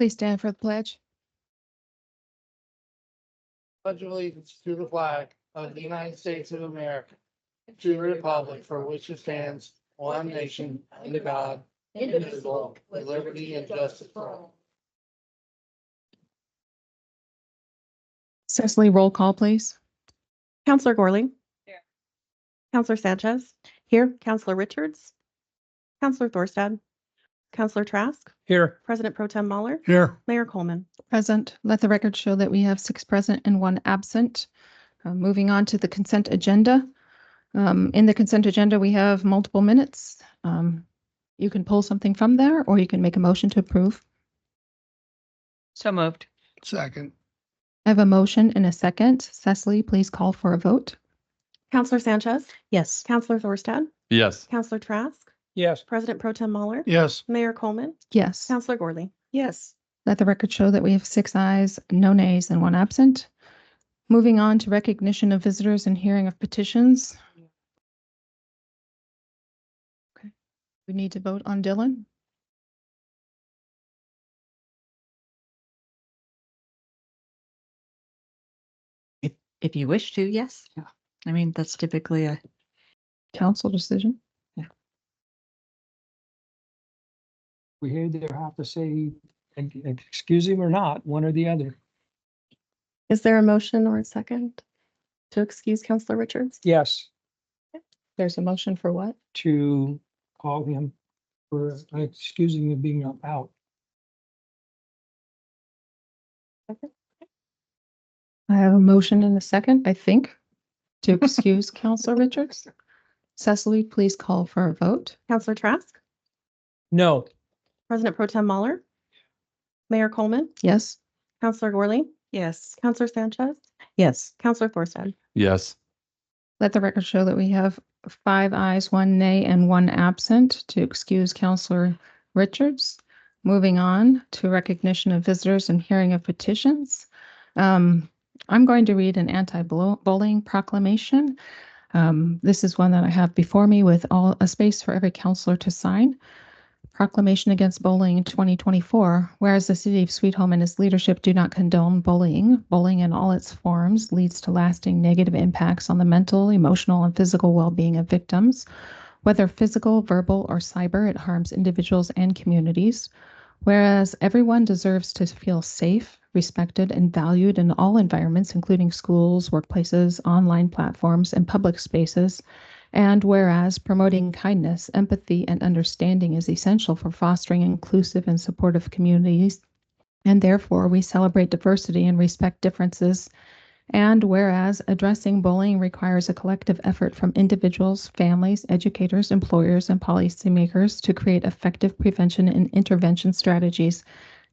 Please stand for the pledge. Pledge allegiance to the flag of the United States of America, to the republic for which it stands, one nation, under God, indivisible, with liberty and justice for all. Cecily, roll call, please. Counselor Gorley. Here. Counselor Sanchez. Here. Counselor Richards. Counselor Thorstad. Counselor Trask. Here. President Pro Tem Mahler. Here. Mayor Coleman. Present. Let the record show that we have 6 present and 1 absent. Moving on to the consent agenda. In the consent agenda, we have multiple minutes. You can pull something from there, or you can make a motion to approve. So moved. Second. I have a motion and a second. Cecily, please call for a vote. Counselor Sanchez. Yes. Counselor Thorstad. Yes. Counselor Trask. Yes. President Pro Tem Mahler. Yes. Mayor Coleman. Yes. Counselor Gorley. Yes. Let the record show that we have 6 ayes, no nays, and 1 absent. Moving on to recognition of visitors and hearing of petitions. Okay. We need to vote on Dylan. If you wish to, yes. Yeah. I mean, that's typically a, Council decision. We either have to say, excuse him or not, one or the other. Is there a motion or a second to excuse Counselor Richards? Yes, There's a motion for what? to call him for excusing him being out. I have a motion and a second, I think, to excuse Councilor Richards. Cecily, please call for a vote. Counselor Trask. No, President Pro Tem Mahler. Mayor Coleman. Yes. Counselor Gorley. yes. Counselor Sanchez. Yes. Counselor Thorstad. Yes. Let the record show that we have 5 ayes, 1 nay, and 1 absent to excuse Councilor Richards. Moving on to recognition of visitors and hearing of petitions. I'm going to read an anti-bullying proclamation. This is one that I have before me with a space for every counselor to sign. Proclamation Against Bullying in 2024. Whereas the City of Sweet Home and its leadership do not condone bullying. Bullying in all its forms leads to lasting negative impacts on the mental, emotional, and physical well-being of victims. Whether physical, verbal, or cyber, it harms individuals and communities. Whereas everyone deserves to feel safe, respected, and valued in all environments, including schools, workplaces, online platforms, and public spaces. And whereas promoting kindness, empathy, and understanding is essential for fostering inclusive and supportive communities, and therefore we celebrate diversity and respect differences. And whereas addressing bullying requires a collective effort from individuals, families, educators, employers, and policymakers to create effective prevention and intervention strategies.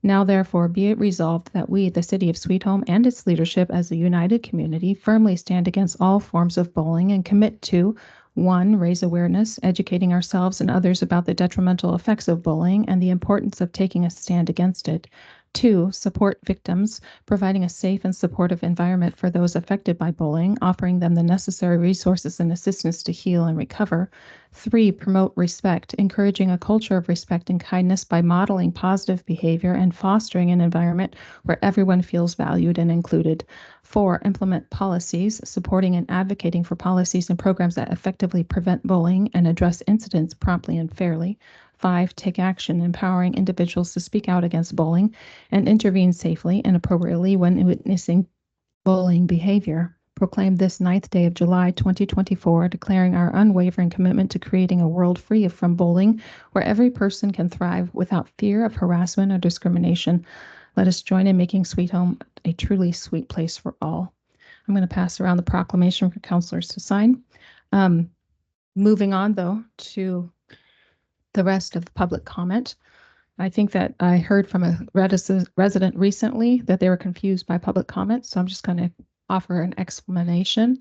Now, therefore, be it resolved that we, the City of Sweet Home and its leadership as a united community, firmly stand against all forms of bullying and commit to 1, raise awareness, educating ourselves and others about the detrimental effects of bullying and the importance of taking a stand against it. 2, support victims, providing a safe and supportive environment for those affected by bullying, offering them the necessary resources and assistance to heal and recover. 3, promote respect, encouraging a culture of respect and kindness by modeling positive behavior and fostering an environment where everyone feels valued and included. 4, implement policies, supporting and advocating for policies and programs that effectively prevent bullying and address incidents promptly and fairly. 5, take action, empowering individuals to speak out against bullying and intervene safely and appropriately when witnessing bullying behavior. Proclaim this 9th day of July 2024, declaring our unwavering commitment to creating a world free from bullying, where every person can thrive without fear of harassment or discrimination. Let us join in making Sweet Home a truly sweet place for all. I'm going to pass around the proclamation for counselors to sign. Moving on, though, to the rest of the public comment. I think that I heard from a resident recently that they were confused by public comment, so I'm just going to offer an explanation.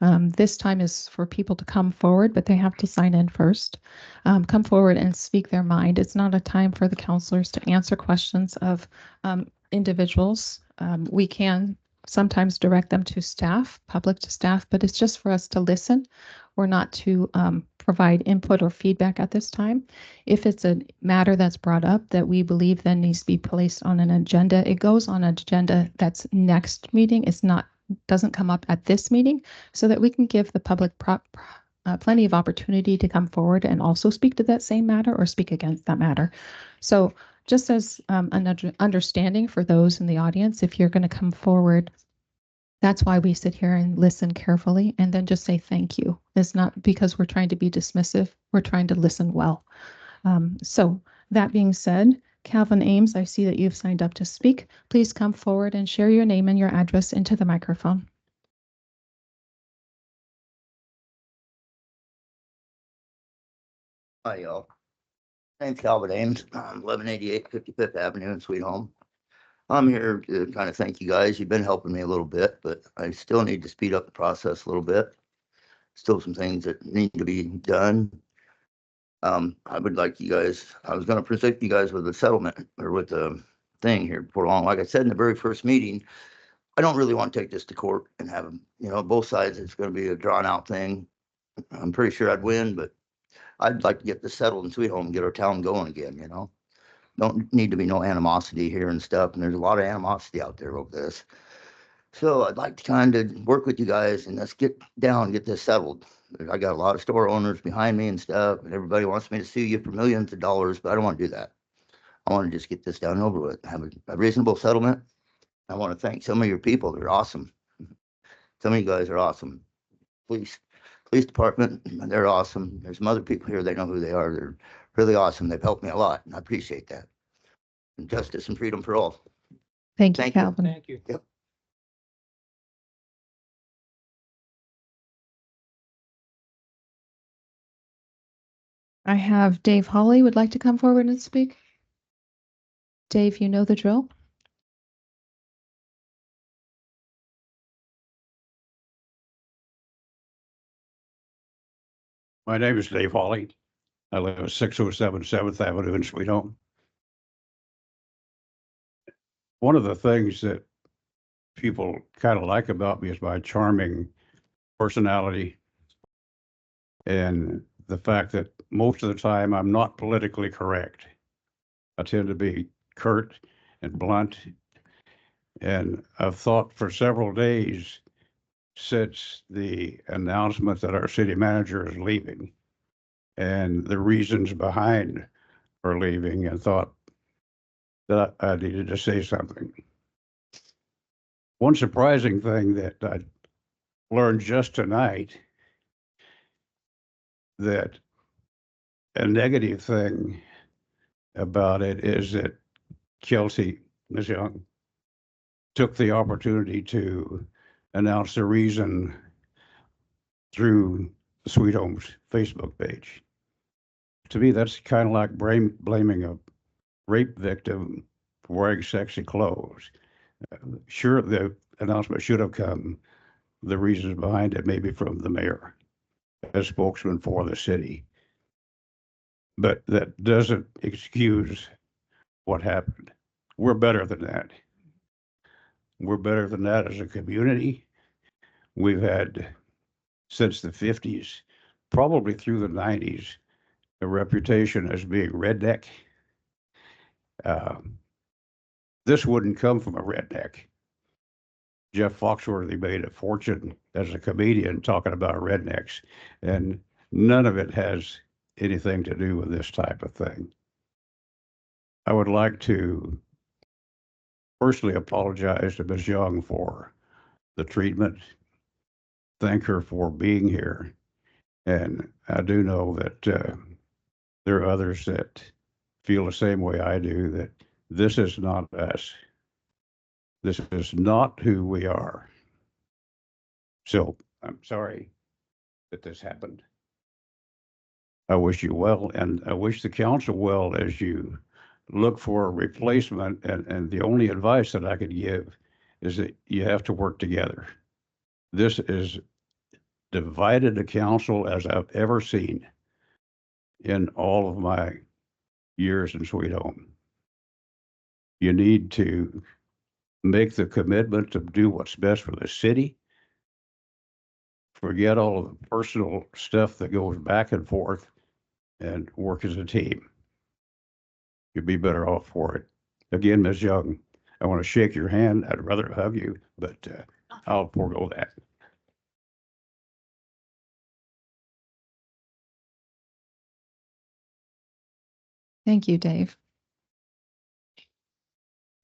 This time is for people to come forward, but they have to sign in first. Come forward and speak their mind. It's not a time for the counselors to answer questions of individuals. We can sometimes direct them to staff, public to staff, but it's just for us to listen. We're not to provide input or feedback at this time. If it's a matter that's brought up that we believe then needs to be placed on an agenda, it goes on an agenda that's next meeting. It's not, doesn't come up at this meeting, so that we can give the public plenty of opportunity to come forward and also speak to that same matter or speak against that matter. So just as an understanding for those in the audience, if you're going to come forward, that's why we sit here and listen carefully and then just say thank you. It's not because we're trying to be dismissive, we're trying to listen well. So that being said, Calvin Ames, I see that you've signed up to speak. Please come forward and share your name and your address into the microphone. Hi, y'all. Name's Calvin Ames, 1188 55th Avenue in Sweet Home. I'm here to kind of thank you guys. You've been helping me a little bit, but I still need to speed up the process a little bit. Still some things that need to be done. I would like you guys, I was going to present you guys with a settlement or with a thing here before long. Like I said in the very first meeting, I don't really want to take this to court and have them, both sides. It's going to be a drawn out thing. I'm pretty sure I'd win, but I'd like to get this settled in Sweet Home and get our town going again, Don't need to be no animosity here and stuff, and there's a lot of animosity out there over this. So I'd like to kind of work with you guys and let's get down and get this settled. I got a lot of store owners behind me and stuff, and everybody wants me to sue you for millions of dollars, but I don't want to do that. I want to just get this done and over with, have a reasonable settlement. I want to thank some of your people. They're awesome. Some of you guys are awesome. Police department, they're awesome. There's some other people here, they know who they are. They're really awesome. They've helped me a lot, and I appreciate that. And justice and freedom for all. Thank you, Thank you. Calvin. Thank you. Yep. I have Dave Hawley would like to come forward and speak. Dave, you know the drill. My name is Dave Hawley. I live at 607 7th Avenue in Sweet Home. One of the things that people kind of like about me is my charming personality and the fact that most of the time I'm not politically correct. I tend to be curt and blunt. And I've thought for several days since the announcement that our city manager is leaving and the reasons behind her leaving, and thought that I needed to say something. One surprising thing that I learned just tonight, that a negative thing about it is that Kelsey, Ms. Young, took the opportunity to announce the reason through the Sweet Home's Facebook page. To me, that's kind of like blaming a rape victim for wearing sexy clothes. Sure, the announcement should have come, the reasons behind it, maybe from the mayor as spokesman for the city. But that doesn't excuse what happened. We're better than that. We're better than that as a community. We've had, since the 50s, probably through the 90s, a reputation as being redneck. This wouldn't come from a redneck. Jeff Foxworthy made a fortune as a comedian talking about rednecks, and none of it has anything to do with this type of thing. I would like to personally apologize to Ms. Young for the treatment, thank her for being here, and I do know that there are others that feel the same way I do, that this is not us. This is not who we are. So I'm sorry that this happened. I wish you well, and I wish the council well as you look for a replacement. And the only advice that I could give is that you have to work together. This is divided the council as I've ever seen in all of my years in Sweet Home. You need to make the commitment to do what's best for the city. Forget all of the personal stuff that goes back and forth and work as a team. You'd be better off for it. Again, Ms. Young, I want to shake your hand. I'd rather hug you, but I'll forego that. Thank you, Dave.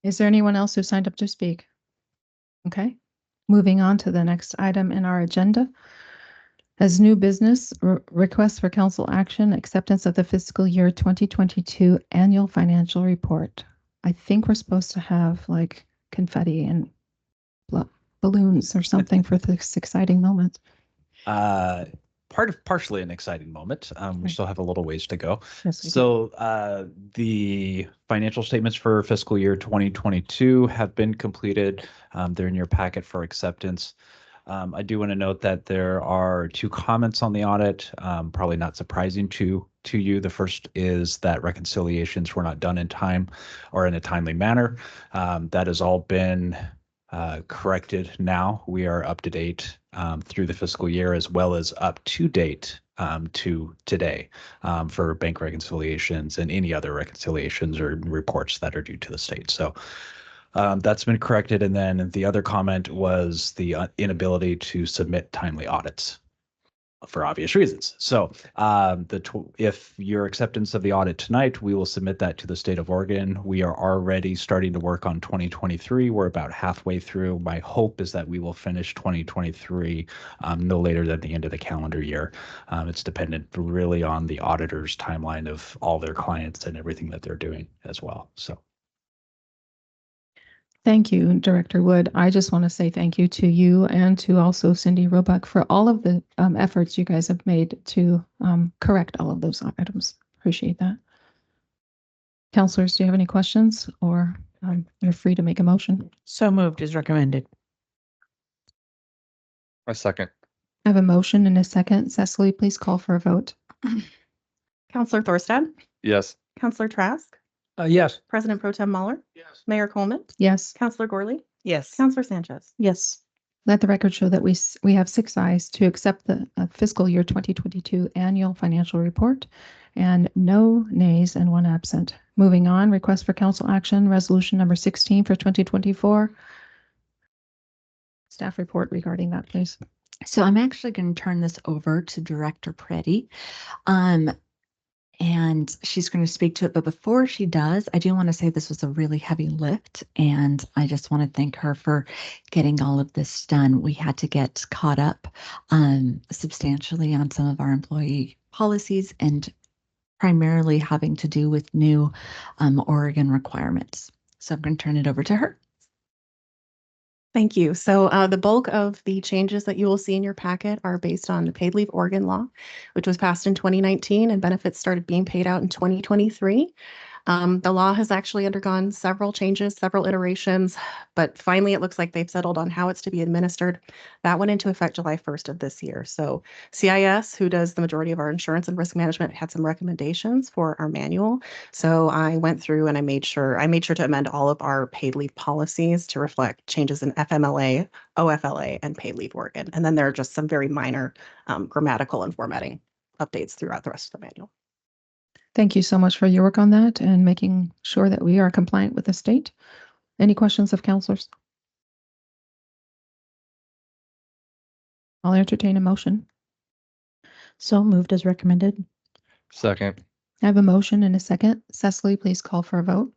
Is there anyone else who signed up to speak? Okay, moving on to the next item in our agenda. As new business, request for council action, acceptance of the fiscal year 2022 annual financial report. I think we're supposed to have like confetti and balloons or something for this exciting moment. Partially an exciting moment. We Okay. still have a little ways to go. Yes, we do. So the financial statements for fiscal year 2022 have been completed. They're in your packet for acceptance. I do want to note that there are two comments on the audit, probably not surprising to you. The first is that reconciliations were not done in time or in a timely manner. That has all been corrected now. We are up to date through the fiscal year, as well as up to date to today for bank reconciliations and any other reconciliations or reports that are due to the state. So that's been corrected. And then the other comment was the inability to submit timely audits for obvious reasons. So if your acceptance of the audit tonight, we will submit that to the state of Oregon. We are already starting to work on 2023. We're about halfway through. My hope is that we will finish 2023 no later than the end of the calendar year. It's dependent really on the auditor's timeline of all their clients and everything that they're doing as well. So. Thank you, Director Wood. I just want to say thank you to you and to also Cindy Roebuck for all of the efforts you guys have made to correct all of those items. Appreciate that. Counselors, do you have any questions, or you're free to make a motion? So moved is recommended. A second. I have a motion and a second. Cecily, please call for a vote. Counselor Thorstad, Yes. Counselor Trask, Yes. President Pro Tem Mueller, Yes. Mayor Coleman, Yes. Counselor Gorley, Yes. Counselor Sanchez. Yes. Let the record show that we have 6 ayes to accept the fiscal year 2022 annual financial report and no nays and 1 absent. Moving on, request for council action, resolution number 16 for 2024. Staff report regarding that, please. So I'm actually going to turn this over to Director Preddy. And she's going to speak to it. But before she does, I do want to say this was a really heavy lift. And I just want to thank her for getting all of this done. We had to get caught up substantially on some of our employee policies and primarily having to do with new Oregon requirements. So I'm going to turn it over to her. Thank you. So the bulk of the changes that you will see in your packet are based on the Paid Leave Oregon law, which was passed in 2019 and benefits started being paid out in 2023. The law has actually undergone several changes, several iterations, but finally it looks like they've settled on how it's to be administered. That went into effect July 1st of this year. So CIS, who does the majority of our insurance and risk management, had some recommendations for our manual. So I went through and I made sure to amend all of our paid leave policies to reflect changes in FMLA, OFLA, and Paid Leave Oregon. And then there are just some very minor grammatical and formatting updates throughout the rest of the manual. Thank you so much for your work on that and making sure that we are compliant with the state. Any questions of counselors? I'll entertain a motion. So moved as recommended. Second. I have a motion and a second. Cecily, please call for a vote.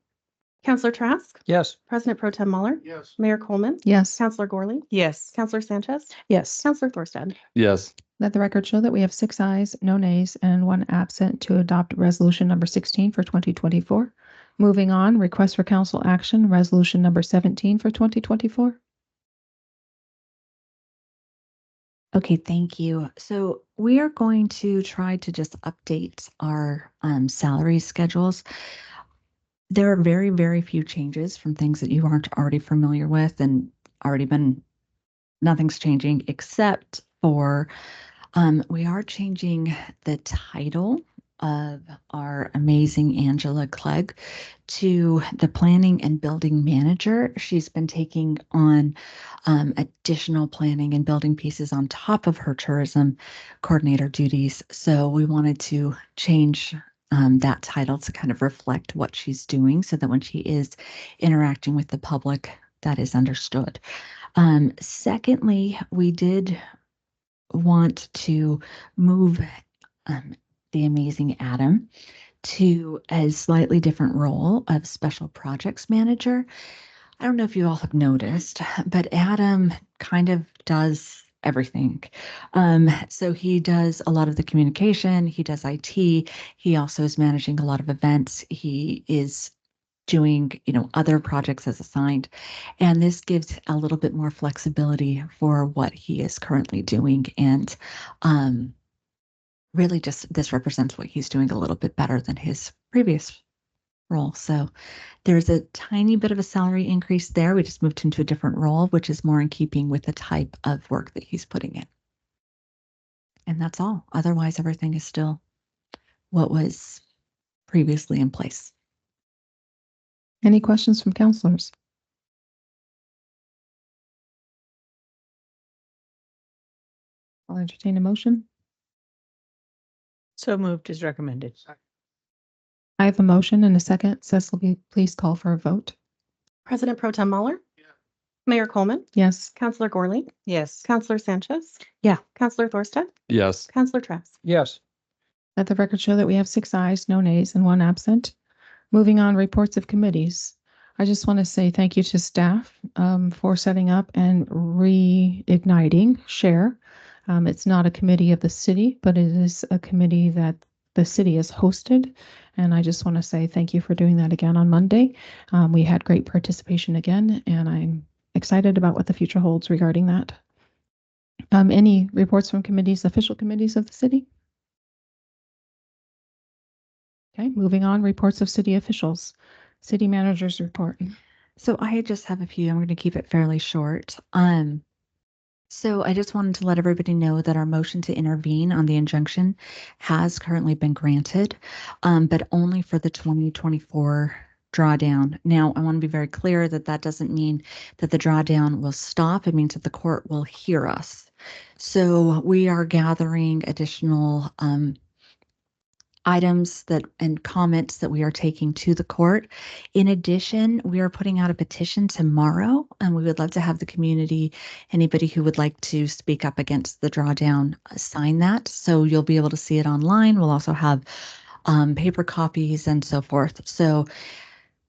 Counselor Trask, Yes. President Pro Tem Mueller, Yes. Mayor Coleman, Yes. Counselor Gorley, Yes. Counselor Sanchez, Yes. Counselor Thorstad. Yes. Let the record show that we have 6 ayes, no nays, and 1 absent to adopt resolution number 16 for 2024. Moving on, request for council action, resolution number 17 for 2024. Okay, thank you. So we are going to try to just update our salary schedules. There are very, very few changes from things that you aren't already familiar with and nothing's changing except for we are changing the title of our amazing Angela Clegg to the planning and building manager. She's been taking on additional planning and building pieces on top of her tourism coordinator duties. So we wanted to change that title to kind of reflect what she's doing so that when she is interacting with the public, that is understood. Secondly, we did want to move the amazing Adam to a slightly different role of special projects manager. I don't know if you all have noticed, but Adam kind of does everything. So he does a lot of the communication, he does IT, he also is managing a lot of events, he is doing, other projects as assigned. And this gives a little bit more flexibility for what he is currently doing. And really just this represents what he's doing a little bit better than his previous role. So there's a tiny bit of a salary increase there. We just moved into a different role, which is more in keeping with the type of work that he's putting in. And that's all. Otherwise, everything is still what was previously in place. Any questions from counselors? I'll entertain a motion. So moved as recommended. I have a motion and a second. Cecily, please call for a vote. President Pro Tem Mueller. Mayor Coleman. Yes. Counselor Gorley. Yes. Counselor Sanchez. Yeah. Counselor Thorstad. Yes. Counselor Trask. Yes. Let the record show that we have 6 ayes, no nays, and 1 absent. Moving on, reports of committees. I just want to say thank you to staff for setting up and reigniting SHARE. It's not a committee of the city, but it is a committee that the city has hosted. And I just want to say thank you for doing that again on Monday. We had great participation again, and I'm excited about what the future holds regarding that. Any reports from committees, official committees of the city? Okay, moving on, reports of city officials. City manager's report. So I just have a few. I'm going to keep it fairly short. So I just wanted to let everybody know that our motion to intervene on the injunction has currently been granted, but only for the 2024 drawdown. Now, I want to be very clear that that doesn't mean that the drawdown will stop. It means that the court will hear us. So we are gathering additional items and comments that we are taking to the court. In addition, we are putting out a petition tomorrow, and we would love to have the community, anybody who would like to speak up against the drawdown, sign that. So you'll be able to see it online. We'll also have paper copies and so forth. So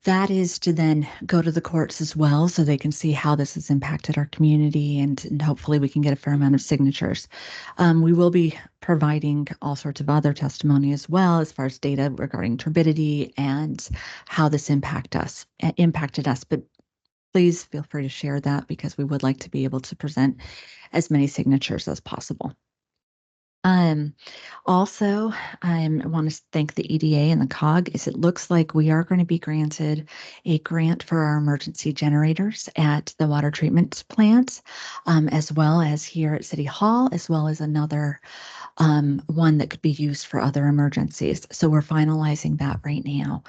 that is to then go to the courts as well, so they can see how this has impacted our community, and hopefully we can get a fair amount of signatures. We will be providing all sorts of other testimony as well, as far as data regarding turbidity and how this impacted us. But please feel free to share that, because we would like to be able to present as many signatures as possible. Also, I want to thank the EDA and the COG. It looks like we are going to be granted a grant for our emergency generators at the water treatment plants, as well as here at City Hall, as well as another one that could be used for other emergencies. So we're finalizing that right now.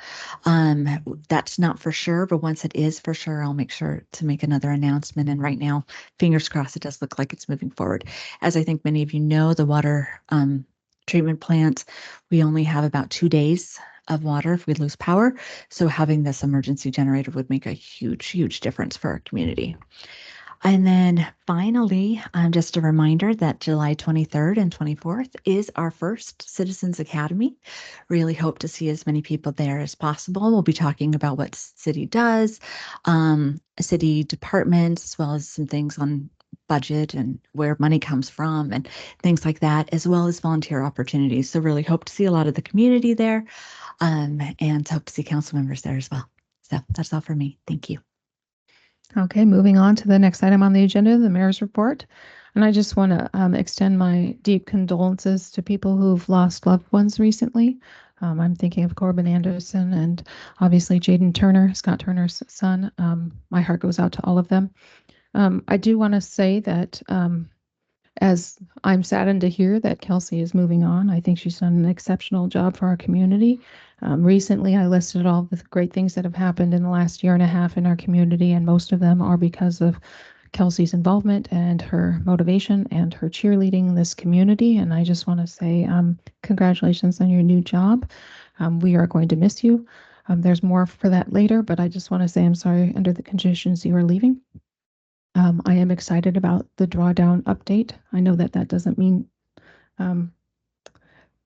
That's not for sure, but once it is for sure, I'll make sure to make another announcement. And right now, fingers crossed, it does look like it's moving forward. As I think many of you know, the water treatment plant, we only have about 2 days of water if we lose power. So having this emergency generator would make a huge, huge difference for our community. And then finally, just a reminder that July 23rd and 24th is our first Citizens Academy. Really hope to see as many people there as possible. We'll be talking about what city does, city departments, as well as some things on budget and where money comes from and things like that, as well as volunteer opportunities. So really hope to see a lot of the community there, and hope to see council members there as well. So that's all for me. Thank you. Okay, moving on to the next item on the agenda, the mayor's report. And I just want to extend my deep condolences to people who've lost loved ones recently. I'm thinking of Corbin Anderson and obviously Jaden Turner, Scott Turner's son. My heart goes out to all of them. I do want to say that as I'm saddened to hear that Kelsey is moving on. I think she's done an exceptional job for our community. Recently, I listed all the great things that have happened in the last year and a half in our community, and most of them are because of Kelsey's involvement and her motivation and her cheerleading in this community. And I just want to say congratulations on your new job. We are going to miss you. There's more for that later, but I just want to say I'm sorry under the conditions you are leaving. I am excited about the drawdown update. I know that that doesn't mean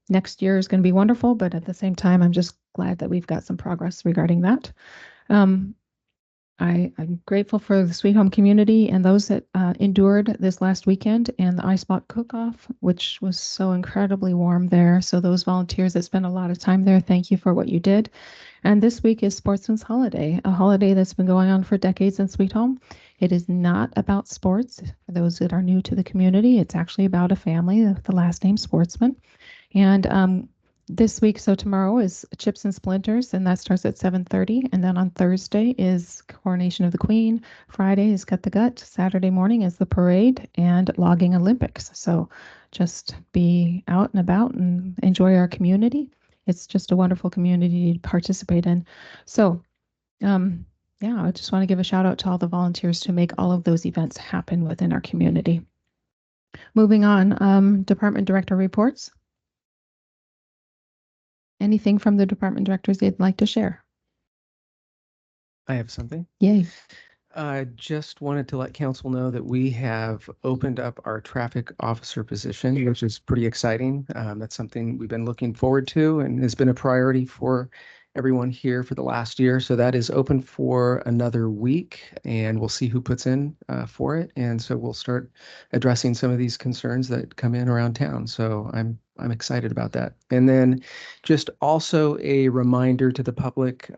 next year is going to be wonderful, but at the same time, I'm just glad that we've got some progress regarding that. I'm grateful for the Sweet Home community and those that endured this last weekend and the Ice Block Cook-Off, which was so incredibly warm there. So those volunteers that spent a lot of time there, thank you for what you did. And this week is Sportsman's Holiday, a holiday that's been going on for decades in Sweet Home. It is not about sports. For those that are new to the community, it's actually about a family with the last name Sportsman. And this week, so tomorrow is Chips and Splinters, and that starts at 7:30. And then on Thursday is Coronation of the Queen. Friday is Cut the Gut. Saturday morning is the parade and Logging Olympics. So just be out and about and enjoy our community. It's just a wonderful community to participate in. So, yeah, I just want to give a shout out to all the volunteers to make all of those events happen within our community. Moving on, department director reports. Anything from the department directors they'd like to share? I have something. Yay. I just wanted to let council know that we have opened up our traffic officer position, which is pretty exciting. That's something we've been looking forward to and has been a priority for everyone here for the last year. So that is open for another week and we'll see who puts in for it. And so we'll start addressing some of these concerns that come in around town. So I'm excited about that. And then just also a reminder to the public,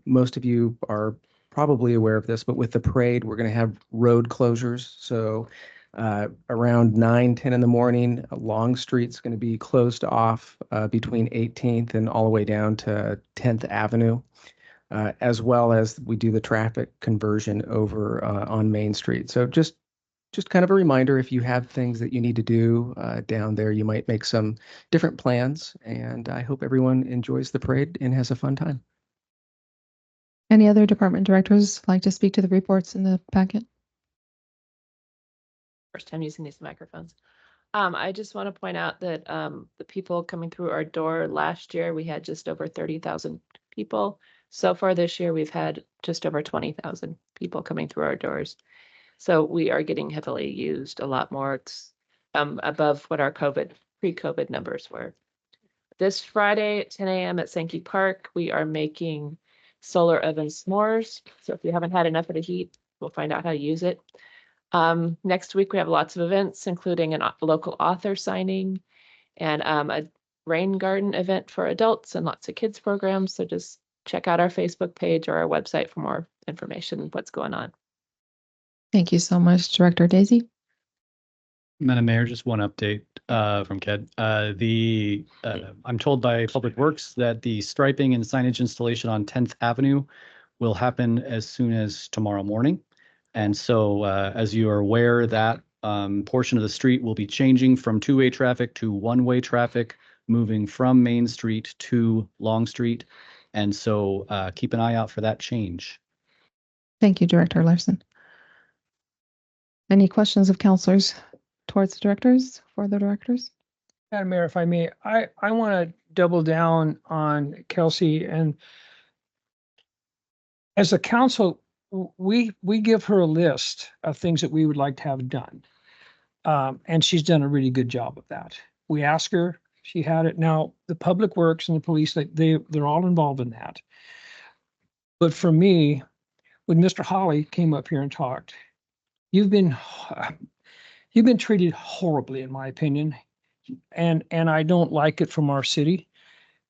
most of you are probably aware of this, but with the parade, we're going to have road closures. So around 9-10 in the morning, Long Street's going to be closed off between 18th and all the way down to 10th Avenue, as well as we do the traffic conversion over on Main Street. So just kind of a reminder, if you have things that you need to do down there, you might make some different plans. And I hope everyone enjoys the parade and has a fun time. Any other department directors like to speak to the reports in the packet? First time using these microphones. I just want to point out that the people coming through our door last year, we had just over 30,000 people. So far this year, we've had just over 20,000 people coming through our doors. So we are getting heavily used a lot more. It's above what our pre-COVID numbers were. This Friday at 10 a.m. at Sankey Park, we are making solar oven s'mores. So if you haven't had enough of the heat, we'll find out how to use it. Next week, we have lots of events, including a local author signing and a rain garden event for adults and lots of kids programs. So just check out our Facebook page or our website for more information on what's going on. Thank you so much, Director Daisy. Madam Mayor, just one update from KED. I'm told by Public Works that the striping and signage installation on 10th Avenue will happen as soon as tomorrow morning. And so as you are aware, that portion of the street will be changing from two-way traffic to one-way traffic, moving from Main Street to Long Street. And so keep an eye out for that change. Thank you, Director Larson. Any questions of counselors towards the directors, for the directors? Madam Mayor, if I may, I want to double down on Kelsey, and as a council, we give her a list of things that we would like to have done. And she's done a really good job of that. We ask her, she had it. Now, the Public Works and the police, they're all involved in that. But for me, when Mr. Holly came up here and talked, you've been treated horribly, in my opinion. And I don't like it from our city.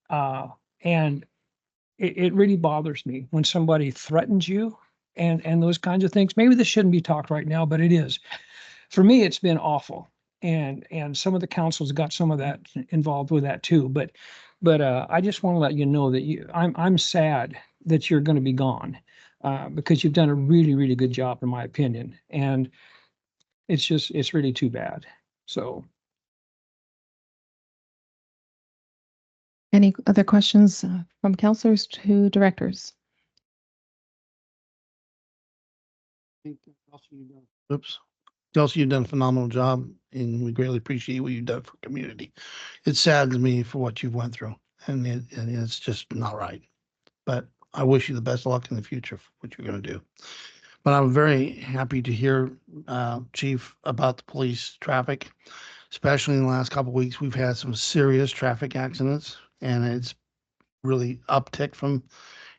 And it really bothers me when somebody threatens you and those kinds of things. Maybe this shouldn't be talked right now, but it is. For me, it's been awful. And some of the councils got some of that involved with that too. But I just want to let you know that I'm sad that you're going to be gone because you've done a really, really good job, in my opinion. And it's really too bad. So Any other questions from counselors to directors? Oops. Kelsey, you've done a phenomenal job and we greatly appreciate what you've done for community. It saddens me for what you've went through and it's just not right. But I wish you the best of luck in the future for what you're going to do. But I'm very happy to hear, Chief, about the police traffic, especially in the last couple of weeks. We've had some serious traffic accidents and it's really uptick from,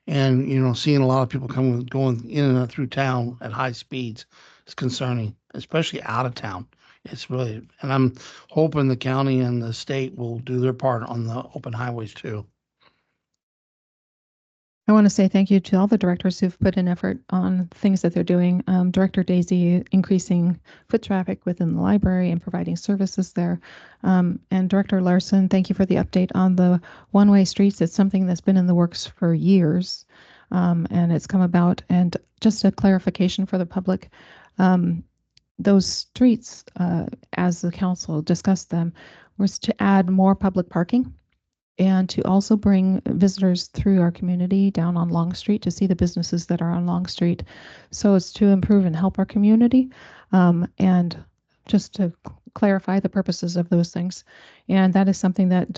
and, you know, seeing a lot of people going in and out through town at high speeds is concerning, especially out of town. It's really, and I'm hoping the county and the state will do their part on the open highways too. I want to say thank you to all the directors who've put in effort on things that they're doing. Director Daisy increasing foot traffic within the library and providing services there. And Director Larson, thank you for the update on the one-way streets. It's something that's been in the works for years, and it's come about. And just a clarification for the public, those streets, as the council discussed them, was to add more public parking and to also bring visitors through our community down on Long Street to see the businesses that are on Long Street. So it's to improve and help our community, and just to clarify the purposes of those things. And that is something that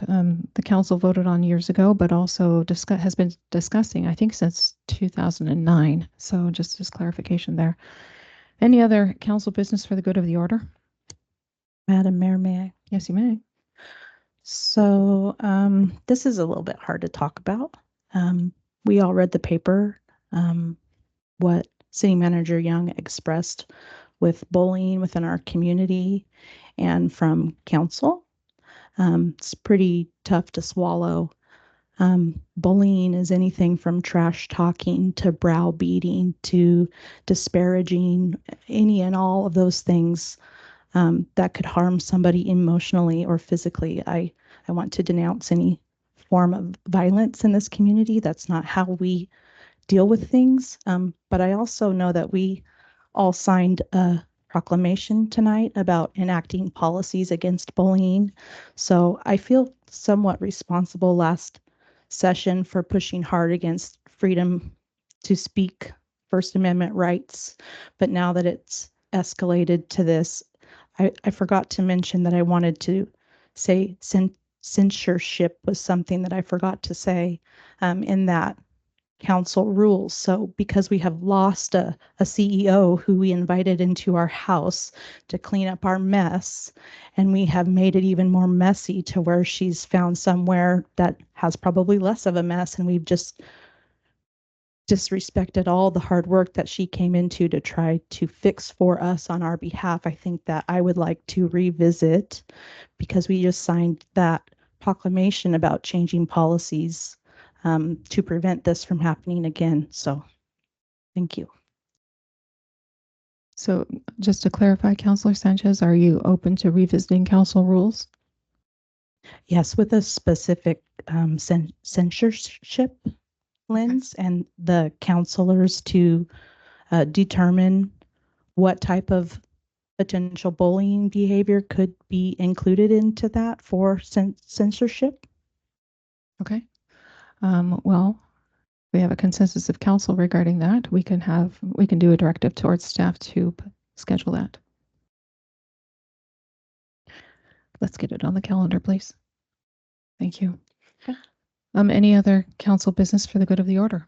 the council voted on years ago, but also has been discussing, I think, since 2009. So just as clarification there. Any other council business for the good of the order? Madam Mayor, may I? Yes, you may. So this is a little bit hard to talk about. We all read the paper, what City Manager Young expressed with bullying within our community and from council. It's pretty tough to swallow. Bullying is anything from trash talking to browbeating to disparaging, any and all of those things that could harm somebody emotionally or physically. I want to denounce any form of violence in this community. That's not how we deal with things. But I also know that we all signed a proclamation tonight about enacting policies against bullying. So I feel somewhat responsible last session for pushing hard against freedom to speak, First Amendment rights. But now that it's escalated to this, I forgot to mention that I wanted to say censorship was something that I forgot to say in that council rules. So because we have lost a CEO who we invited into our house to clean up our mess, and we have made it even more messy to where she's found somewhere that has probably less of a mess, and we've just disrespected all the hard work that she came into to try to fix for us on our behalf. I think that I would like to revisit, because we just signed that proclamation about changing policies to prevent this from happening again. So thank you. So just to clarify, Councilor Sanchez, are you open to revisiting council rules? Yes, with a specific censorship lens and the counselors to determine what type of potential bullying behavior could be included into that for censorship. Okay. Well, we have a consensus of council regarding that. We can do a directive towards staff to schedule that. Let's get it on the calendar, please. Thank you. Okay. Any other council business for the good of the order?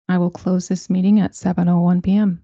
I will close this meeting at 7:01 p.m.